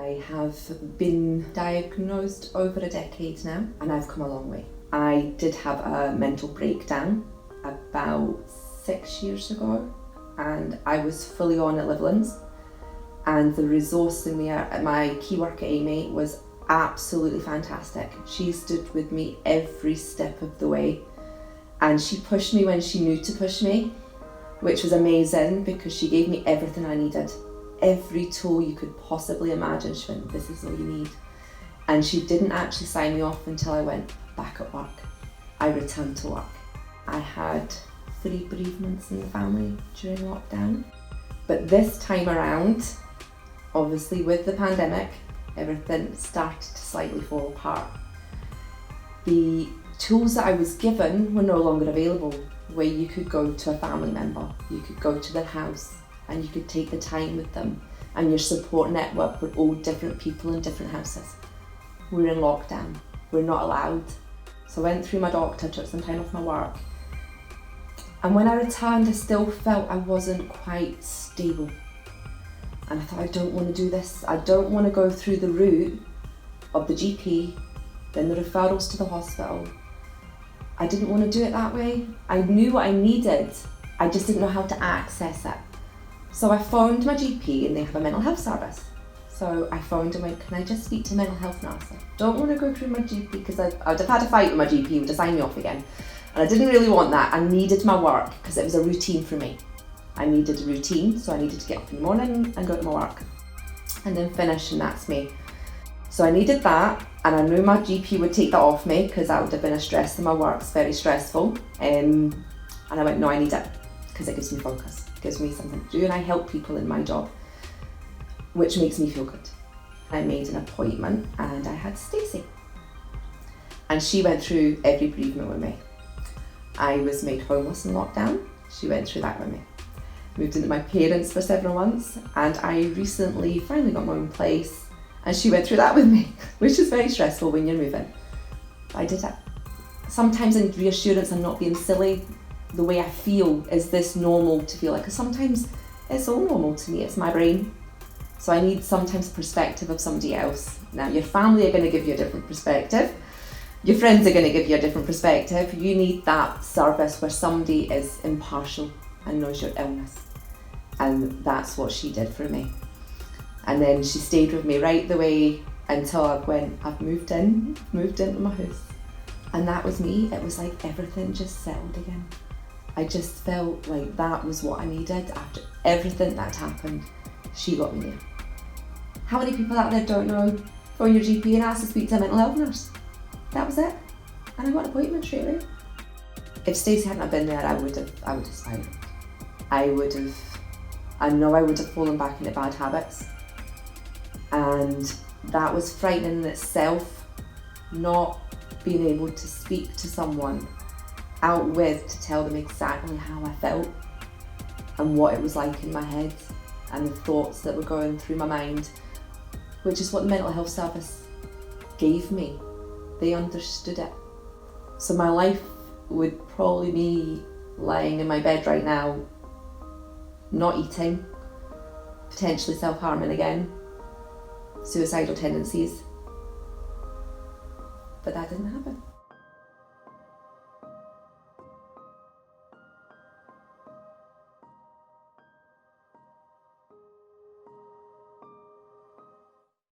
I have been diagnosed over a decade now, and I've come a long way. I did have a mental breakdown about 6 years ago, and I was fully on at Livelands, and the resource in my key worker Amy was absolutely fantastic. She stood with me every step of the way, and she pushed me when she knew to push me, which was amazing because she gave me everything I needed. Every tool you could possibly imagine. She went, this is all you need. And she didn't actually sign me off until I went back at work. I returned to work. I had 3 bereavements in the family during lockdown. But this time around, obviously with the pandemic, everything started to slightly fall apart. The tools that I was given were no longer available, where you could go to a family member, you could go to their house, and you could take the time with them, and your support network were all different people in different houses. We're in lockdown, we're not allowed. So I went through my doctor, took some time off my work, and when I returned I still felt I wasn't quite stable. And I thought, I don't want to do this. I don't want to go through the route of the GP, then the referrals to the hospital. I didn't want to do it that way. I knew what I needed, I just didn't know how to access it. So I phoned my GP, and they have a mental health service. So I phoned and went, can I just speak to a mental health nurse? I don't want to go through my GP because I'd have had a fight with my GP, he would have signed me off again. And I didn't really want that. I needed my work because it was a routine for me. I needed a routine, so I needed to get up in the morning and go to my work and then finish, and that's me. So I needed that, and I knew my GP would take that off me because that would have been a stress, and my work's very stressful. And I went, no, I need it because it gives me focus, it gives me something to do, and I help people in my job, which makes me feel good. I made an appointment and I had Stacey, and she went through every bereavement with me. I was made homeless in lockdown, she went through that with me. Moved into my parents for several months, and I recently finally got my own place, and she went through that with me, which is very stressful when you're moving. But I did it. Sometimes I need reassurance and not being silly. The way I feel, is this normal to feel like? Because sometimes it's all normal to me, it's my brain. So I need sometimes perspective of somebody else. Now your family are going to give you a different perspective. Your friends are going to give you a different perspective. You need that service where somebody is impartial and knows your illness. And that's what she did for me. And then she stayed with me right the way until I've moved into my house. And that was me. It was like everything just settled again. I just felt like that was what I needed after everything that happened. She got me there. How many people out there don't know, phone your GP and ask to speak to a mental health nurse? That was it. And I got an appointment straight away. If Stacey hadn't been there, I would have spiraled. I know I would have fallen back into bad habits. And that was frightening in itself, not being able to speak to someone out with to tell them exactly how I felt and what it was like in my head and the thoughts that were going through my mind, which is what the mental health service gave me. They understood it. So my life would probably be lying in my bed right now, not eating, potentially self-harming again, suicidal tendencies. But that didn't happen.